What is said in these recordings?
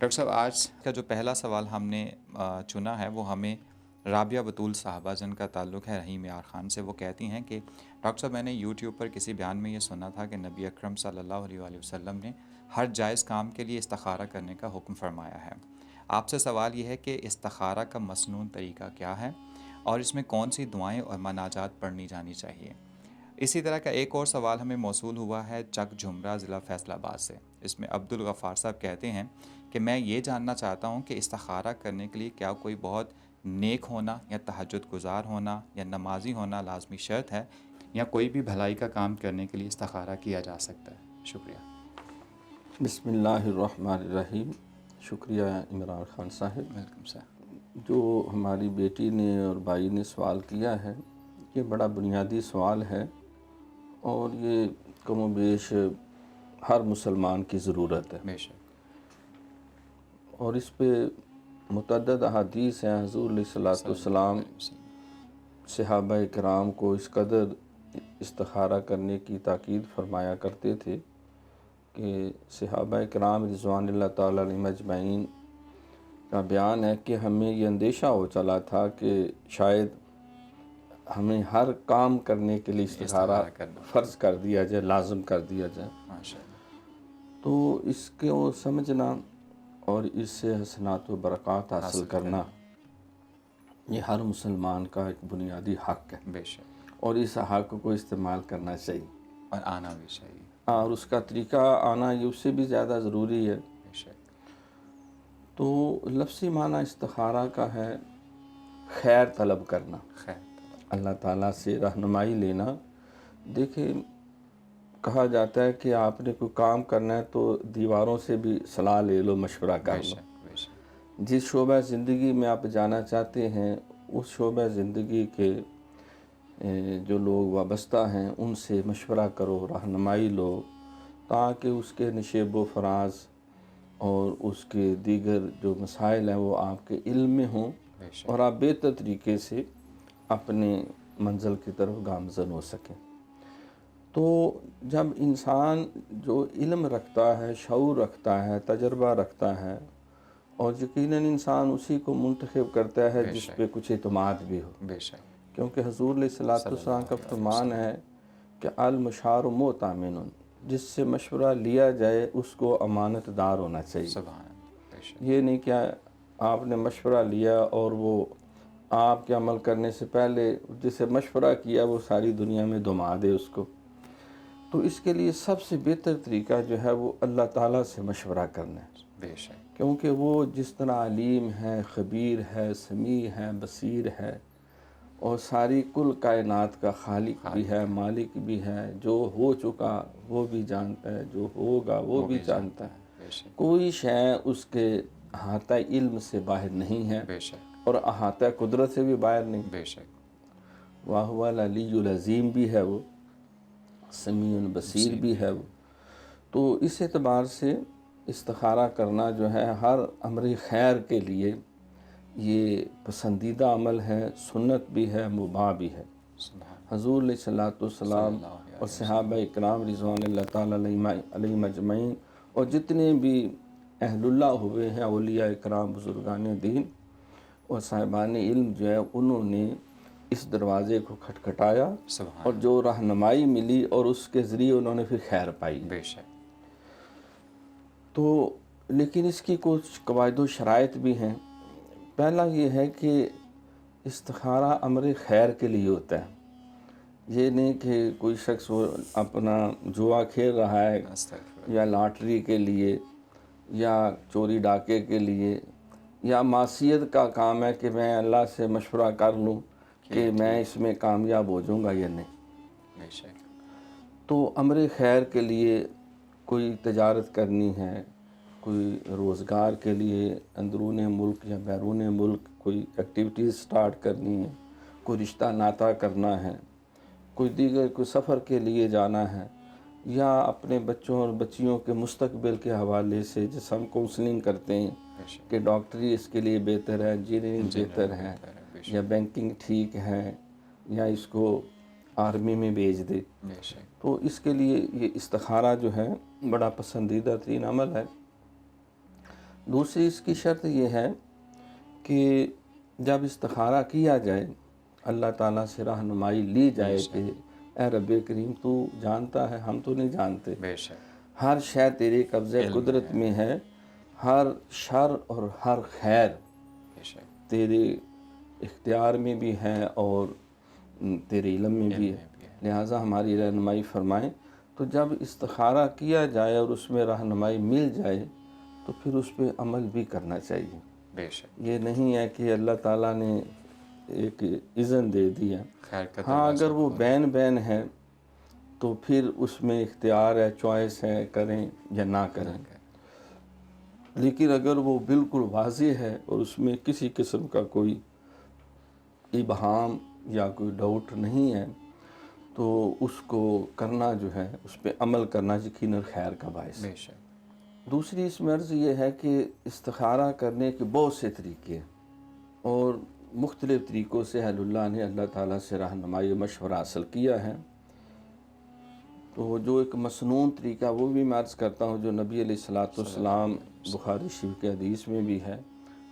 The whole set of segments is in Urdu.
ڈاکٹر صاحب، آج کا جو پہلا سوال ہم نے چنا ہے وہ ہمیں رابعہ بطول صاحبہ جن کا تعلق ہے رحیم یار خان سے۔ وہ کہتی ہیں کہ ڈاکٹر صاحب، میں نے یوٹیوب پر کسی بیان میں یہ سنا تھا کہ نبی اکرم صلی اللہ علیہ وآلہ وسلم نے ہر جائز کام کے لیے استخارہ کرنے کا حکم فرمایا ہے۔ آپ سے سوال یہ ہے کہ استخارہ کا مسنون طریقہ کیا ہے اور اس میں کون سی دعائیں اور مناجات پڑھنی جانی چاہیے؟ اسی طرح کا ایک اور سوال ہمیں موصول ہوا ہے چک جھمرہ ضلع فیصل آباد سے۔ اس میں عبد الغفار صاحب کہتے ہیں کہ میں یہ جاننا چاہتا ہوں کہ استخارہ کرنے کے لیے کیا کوئی بہت نیک ہونا یا تہجد گزار ہونا یا نمازی ہونا لازمی شرط ہے، یا کوئی بھی بھلائی کا کام کرنے کے لیے استخارہ کیا جا سکتا ہے؟ شکریہ۔ بسم اللہ الرحمن الرحیم۔ شکریہ عمران خان صاحب۔ Welcome sir. جو ہماری بیٹی نے اور بھائی نے سوال کیا ہے، یہ بڑا بنیادی سوال ہے اور یہ کم و بیش ہر مسلمان کی ضرورت ہے، بے شک۔ اور اس پہ متعدد احادیث ہیں۔ حضور علیہ السلام صحابہ کرام کو اس قدر استخارہ کرنے کی تاکید فرمایا کرتے تھے کہ صحابہ کرام رضوان اللہ تعالیٰ علیہم اجمعین کا بیان ہے کہ ہمیں یہ اندیشہ ہو چلا تھا کہ شاید ہمیں ہر کام کرنے کے لیے استخارہ کرنا فرض کر دیا جائے، لازم کر دیا جائے۔ ماشاء اللہ۔ تو اس کو سمجھنا اور اس سے حسنات و برکات حاصل کرنا یہ ہر مسلمان کا ایک بنیادی حق ہے، بے شک، اور اس حق کو استعمال کرنا چاہیے، اور آنا بھی چاہیے۔ اور اس کا طریقہ آنا یہ اس سے بھی زیادہ ضروری ہے۔ بے شک۔ تو لفظی معنی استخارہ کا ہے خیر طلب کرنا، خیر۔ اللہ تعالیٰ سے رہنمائی لینا۔ دیکھیں، کہا جاتا ہے کہ آپ نے کوئی کام کرنا ہے تو دیواروں سے بھی صلاح لے لو، مشورہ کر بے لو۔ شک، بے شک۔ جس شعبہ زندگی میں آپ جانا چاہتے ہیں، اس شعبہ زندگی کے جو لوگ وابستہ ہیں ان سے مشورہ کرو، رہنمائی لو، تاکہ اس کے نشیب و فراز اور اس کے دیگر جو مسائل ہیں وہ آپ کے علم میں ہوں، بے شک۔ اور آپ بہتر طریقے سے اپنے منزل کی طرف گامزن ہو سکیں۔ تو جب انسان جو علم رکھتا ہے، شعور رکھتا ہے، تجربہ رکھتا ہے، اور یقیناً انسان اسی کو منتخب کرتا ہے بے جس شک، پہ کچھ اعتماد بھی ہو، بے شک۔ کیونکہ حضور علیہ السلام کا فرمان ہے کہ المشار مؤتمن، جس سے مشورہ لیا جائے اس کو امانت دار ہونا چاہیے۔ سبحان اللہ، بے شک۔ یہ نہیں کہ آپ نے مشورہ لیا اور وہ آپ کے عمل کرنے سے پہلے جسے مشورہ کیا وہ ساری دنیا میں دما دے اس کو۔ تو اس کے لیے سب سے بہتر طریقہ جو ہے وہ اللہ تعالیٰ سے مشورہ کرنا ہے، بے شک۔ کیونکہ وہ جس طرح علیم ہے، خبیر ہے، سمیع ہے، بصیر ہے، اور ساری کل کائنات کا خالق بھی ہے، مالک بھی ہے، جو ہو چکا وہ بھی جانتا ہے، جو ہوگا وہ بھی جانتا ہے۔ بے شک، کوئی شے اس کے احاطہ علم سے باہر نہیں ہے، بے شک، اور احاطہ قدرت سے بھی باہر نہیں۔ بے شک۔ وَهُوَ الْعَلِيُّ الْعَظِيمُ بھی ہے، وہ سمیع بصیر بھی ہے وہ۔ تو اس اعتبار سے استخارہ کرنا جو ہے ہر امر خیر کے لیے یہ پسندیدہ عمل ہے، سنت بھی ہے، مباح بھی ہے۔ سبحان حضور علیہ السلام اور صحابہ اکرام رضوان اللہ تعالیٰ علیہم اجمعین اور جتنے بھی اہل اللہ ہوئے ہیں، اولیاء اکرام، بزرگان دین اور صاحبان علم جو ہے، انہوں نے اس دروازے کو کھٹکھٹایا، سبحان اور جو رہنمائی ملی اور اس کے ذریعے انہوں نے پھر خیر پائی۔ بے شک۔ تو لیکن اس کی کچھ قواعد و شرائط بھی ہیں۔ پہلا یہ ہے کہ استخارہ امر خیر کے لیے ہوتا ہے، یہ نہیں کہ کوئی شخص وہ اپنا جوا کھیل رہا ہے استغفر یا لاٹری کے لیے یا چوری ڈاکے کے لیے یا معصیت کا کام ہے کہ میں اللہ سے مشورہ کر لوں کہ میں اس میں کامیاب ہو جاؤں گا یا نہیں۔ بے شک۔ تو امر خیر کے لیے کوئی تجارت کرنی ہے، کوئی روزگار کے لیے اندرون ملک یا بیرون ملک کوئی ایکٹیویٹیز سٹارٹ کرنی ہے، کوئی رشتہ ناطہ کرنا ہے، کوئی دیگر کوئی سفر کے لیے جانا ہے، یا اپنے بچوں اور بچیوں کے مستقبل کے حوالے سے جس ہم کونسلنگ کرتے ہیں بے شک۔ کہ ڈاکٹری اس کے لیے بہتر ہے، انجینئرنگ بہتر ہے، بے یا بینکنگ ٹھیک ہے، یا اس کو آرمی میں بھیج دے۔ شک۔ تو اس کے لیے یہ استخارہ جو ہے بڑا پسندیدہ ترین عمل ہے۔ دوسری اس کی شرط یہ ہے کہ جب استخارہ کیا جائے اللہ تعالیٰ سے رہنمائی لی جائے کہ اے رب کریم تو جانتا ہے، ہم تو نہیں جانتے، بے شک ہر شے تیرے قبضے قدرت میں ہے، ہر شر اور ہر خیر بے شک تیرے اختیار میں بھی ہے اور تیرے علم میں بھی ہے، لہٰذا ہماری رہنمائی فرمائیں۔ تو جب استخارہ کیا جائے اور اس میں رہنمائی مل جائے تو پھر اس پہ عمل بھی کرنا چاہیے۔ بے شک یہ نہیں ہے کہ اللہ تعالیٰ نے ایک اذن دے دیا، خیر کا ہاں دروازہ اگر وہ کھول بین ہے تو پھر اس میں اختیار ہے، چوائس ہے، کریں یا نہ کریں۔ لیکن اگر وہ بالکل واضح ہے اور اس میں کسی قسم کا کوئی ابہام یا کوئی ڈاؤٹ نہیں ہے تو اس کو کرنا جو ہے، اس پہ عمل کرنا یقیناً خیر کا باعث ہے۔ بے شک دوسری اس میں عرض یہ ہے کہ استخارہ کرنے کے بہت سے طریقے ہیں اور مختلف طریقوں سے اہل اللہ نے اللہ تعالیٰ سے رہنمائی و مشورہ حاصل کیا ہے۔ تو جو ایک مسنون طریقہ وہ بھی میں عرض کرتا ہوں، جو نبی علیہ الصلوۃ والسلام بخاری شریف کے حدیث میں بھی ہے،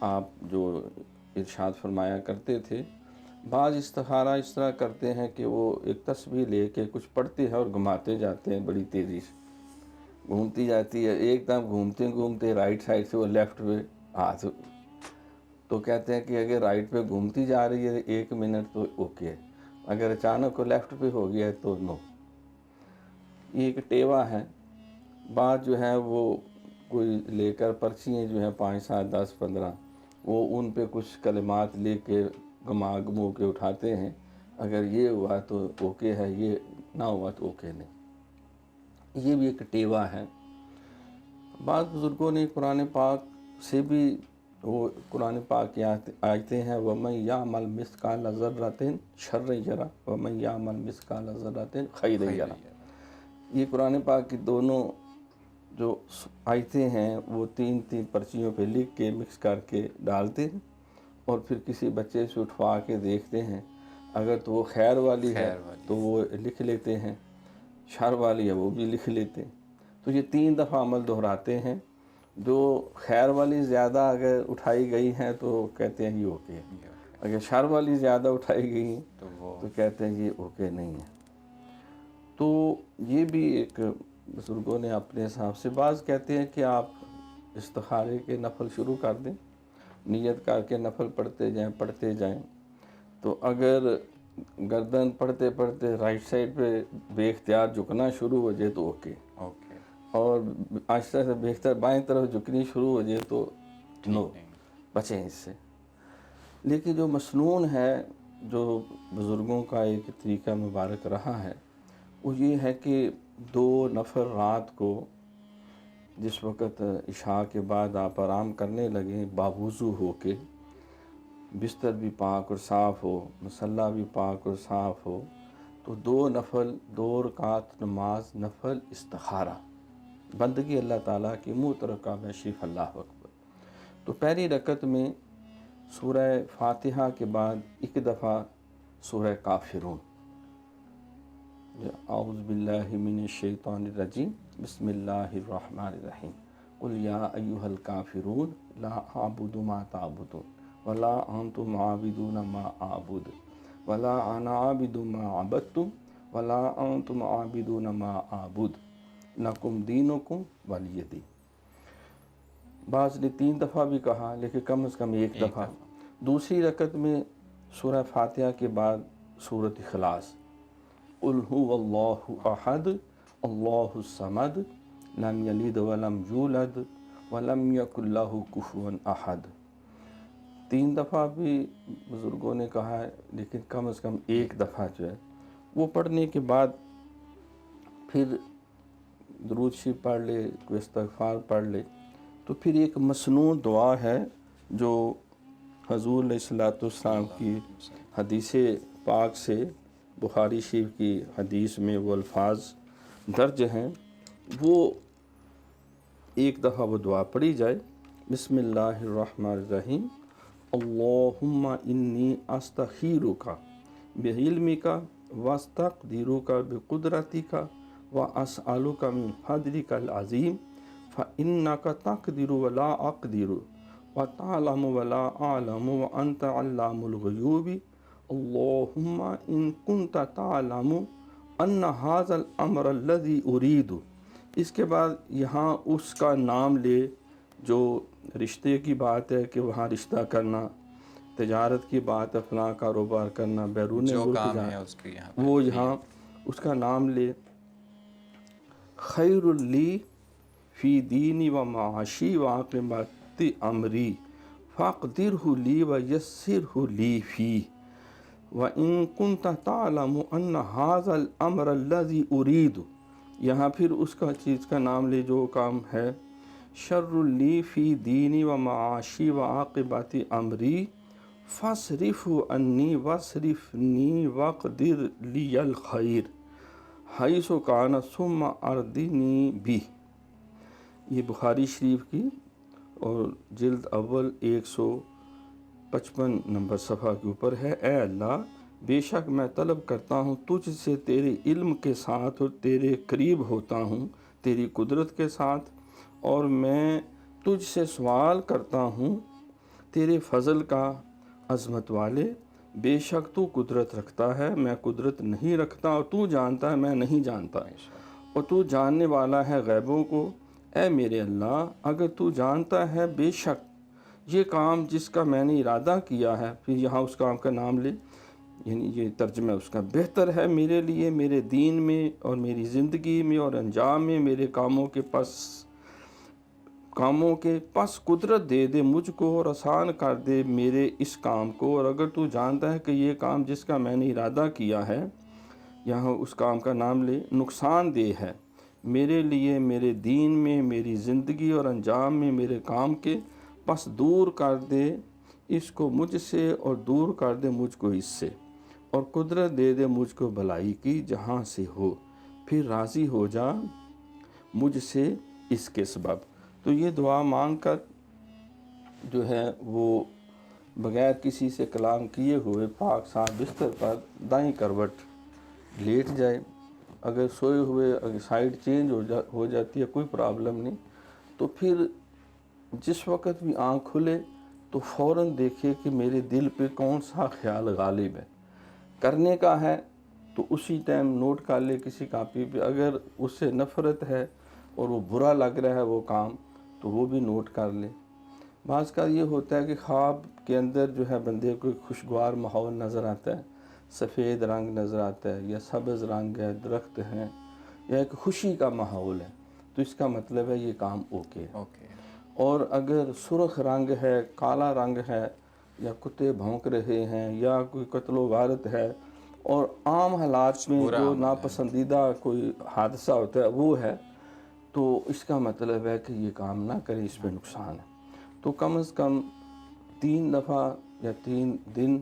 آپ جو ارشاد فرمایا کرتے تھے، بعض استخارہ اس طرح کرتے ہیں کہ وہ ایک تسبیح لے کے کچھ پڑھتے ہیں اور گھماتے جاتے ہیں بڑی تیزی سے، گھومتی جاتی ہے، ایک دم گھومتے گھومتے رائٹ سائڈ سے وہ لیفٹ پہ ہاتھ، تو کہتے ہیں کہ اگر رائٹ پہ گھومتی جا رہی ہے 1 منٹ تو اوکے ہے، اگر اچانک وہ لیفٹ پہ ہو گیا ہے تو نو۔ یہ ایک ٹیوا ہے۔ بعض جو ہے وہ کوئی لے کر پرچیاں جو ہیں 5 7 10 15 وہ ان پہ کچھ کلمات لے کے گما گمو کے اٹھاتے ہیں، اگر یہ ہوا تو اوکے ہے، یہ نہ ہوا تو اوکے نہیں۔ یہ بھی ایک ٹیوا ہے۔ بعض بزرگوں نے قرآن پاک سے بھی وہ قرآن پاک کی آیتیں ہیں، وَمَن يَعْمَلْ مِثْقَالَ ذَرَّةٍ شَرًّا يَرَهُ وَمَن يَعْمَلْ مِثْقَالَ ذَرَّةٍ خَيْرًا يَرَهُ۔ یہ قرآن پاک کی دونوں جو آیتیں ہیں وہ 3 پرچیوں پہ لکھ کے مکس کر کے ڈالتے ہیں اور پھر کسی بچے سے اٹھوا کے دیکھتے ہیں، اگر تو وہ خیر والی ہے تو وہ لکھ لیتے ہیں، شر والی ہے وہ بھی لکھ لیتے ہیں۔ تو یہ 3 دفعہ عمل دہراتے ہیں، جو خیر والی زیادہ اگر اٹھائی گئی ہیں تو کہتے ہیں یہ اوکے ہے، اگر شر والی زیادہ اٹھائی گئی ہیں تو کہتے ہیں یہ اوکے نہیں ہے۔ تو یہ بھی ایک بزرگوں نے اپنے حساب سے، بعض کہتے ہیں کہ آپ استخارے کے نفل شروع کر دیں، نیت کر کے نفل پڑھتے جائیں، تو اگر گردن پڑھتے پڑھتے رائٹ سائڈ پہ بے اختیار جھکنا شروع ہو جائے تو اوکے، اور آہستہ سے بے اختیار بائیں طرف جھکنی شروع ہو جائے تو نو، بچیں اس سے۔ لیکن جو مسنون ہے، جو بزرگوں کا ایک طریقہ مبارک رہا ہے، وہ یہ ہے کہ 2 نفل رات کو جس وقت عشاء کے بعد آپ آرام کرنے لگیں، باوضو ہو کے، بستر بھی پاک اور صاف ہو، مصلی بھی پاک اور صاف ہو، تو 2 نفل 2 رکعت نماز نفل استخارہ بندگی اللہ تعالیٰ کی منہ ترکہ میں شریف اللہ اکبر۔ تو پہلی رکعت میں سورہ فاتحہ کے بعد 1 دفعہ سورہ کافرون، اعوذ باللہ من الشیطان الرجیم، بسم اللہ الرحمن الرحیم، قل یا ایہا الکافرون لا اعبد ما تعبدون ولا انتم عابدون ما اعبد ولا انا عابد ما عبدتم ولا انتم عابدون ما اعبد لکم دینکم ولی دین۔ بعض نے 3 دفعہ بھی کہا، لیکن کم از کم 1 دفعہ۔ دوسری رکعت میں سورہ فاتحہ کے بعد سورۃ اخلاص، قل هو اللہ احد اللہ الصمد لم یلد ولم یولد ولم یکن لہ کفوا احد۔ 3 دفعہ بھی بزرگوں نے کہا ہے، لیکن کم از کم 1 دفعہ جو ہے وہ پڑھنے کے بعد پھر درود شریف پڑھ لے، کوئی استغفار پڑھ لے، تو پھر ایک مسنون دعا ہے جو حضور علیہ الصلوۃ والسلام کی حدیث پاک سے، بخاری شریف کی حدیث میں وہ الفاظ درج ہیں، وہ 1 دفعہ وہ دعا پڑھی جائے، بسم اللہ الرحمن الرحیم، اللہم انی استخیرک بعلمک واستقدرک بقدرتک واسألک من فضلک العظیم فإنك تقدر ولا أقدر وتعلم ولا أعلم وأنت علام الغيوب اللهم إن كنت تعلم أن هذا الأمر الذي أريد. اس کے بعد یہاں اس کا نام لے جو رشتے کی بات ہے کہ وہاں رشتہ کرنا، تجارت کی بات ہے فلاں کاروبار کرنا، بیرون ملک جانا، وہ یہاں اس کا نام لے. خیر لی فی دینی و معاشی و عاقبت امری فاقدرہ لی و یسرہ لی فی وَإِن كُنْتَ تَعْلَمُ أَنَّ هَذَا الْأَمْرَ الَّذِي أُرِيدُ. یہاں پھر اس کا چیز کا نام لے جو کام ہے. شر لی فی دینی و معاشی و عاقبت امری فاصرف عنی واصرفنی واقدر لی الخیر حیث کان ثم اردنی بھی. یہ بخاری شریف کی اور جلد اول 155 نمبر صفحہ کے اوپر ہے. اے اللہ، بے شک میں طلب کرتا ہوں تجھ سے تیرے علم کے ساتھ اور تیرے قریب ہوتا ہوں تیری قدرت کے ساتھ، اور میں تجھ سے سوال کرتا ہوں تیرے فضل کا. عظمت والے، بے شک تو قدرت رکھتا ہے، میں قدرت نہیں رکھتا، اور تو جانتا ہے میں نہیں جانتا، اور تو جاننے والا ہے غیبوں کو. اے میرے اللہ، اگر تو جانتا ہے بے شک یہ کام جس کا میں نے ارادہ کیا ہے، پھر یہاں اس کام کا نام لے، یعنی یہ ترجمہ اس کا، بہتر ہے میرے لیے میرے دین میں اور میری زندگی میں اور انجام میں میرے کاموں کے پس قدرت دے دے مجھ کو اور آسان کر دے میرے اس کام کو. اور اگر تو جانتا ہے کہ یہ کام جس کا میں نے ارادہ کیا ہے، یہاں اس کام کا نام لے، نقصان دہ ہے میرے لیے میرے دین میں میری زندگی اور انجام میں میرے کام کے، پس دور کر دے اس کو مجھ سے اور دور کر دے مجھ کو اس سے، اور قدرت دے دے مجھ کو بھلائی کی جہاں سے ہو، پھر راضی ہو جا مجھ سے اس کے سبب. تو یہ دعا مانگ کر جو ہے وہ بغیر کسی سے کلام کیے ہوئے پاک صاف بستر پر دائیں کروٹ لیٹ جائے. اگر سوئے ہوئے اگر سائیڈ چینج ہو جاتی ہے کوئی پرابلم نہیں، تو پھر جس وقت بھی آنکھ کھلے تو فوراً دیکھے کہ میرے دل پہ کون سا خیال غالب ہے. کرنے کا ہے تو اسی ٹائم نوٹ کر لے کسی کاپی پہ. اگر اس سے نفرت ہے اور وہ برا لگ رہا ہے وہ کام تو وہ بھی نوٹ کر لے. بعض کا یہ ہوتا ہے کہ خواب کے اندر جو ہے بندے کو خوشگوار ماحول نظر آتا ہے، سفید رنگ نظر آتا ہے یا سبز رنگ ہے، درخت ہیں، یا ایک خوشی کا ماحول ہے، تو اس کا مطلب ہے یہ کام اوکے ہے. اور اگر سرخ رنگ ہے، کالا رنگ ہے، یا کتے بھونک رہے ہیں، یا کوئی قتل و غارت ہے، اور عام حالات میں جو ناپسندیدہ کوئی حادثہ ہوتا ہے وہ ہے، تو اس کا مطلب ہے کہ یہ کام نہ کرے، اس پہ نقصان ہے. تو کم از کم 3 دفعہ یا 3 دن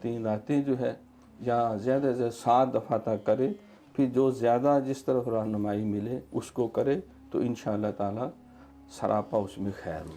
3 راتیں جو ہے، یا زیادہ سے زیادہ 7 دفعہ تک کرے. پھر جو زیادہ جس طرف رہنمائی ملے اس کو کرے تو انشاءاللہ تعالی سراپا اس میں خیر ہو.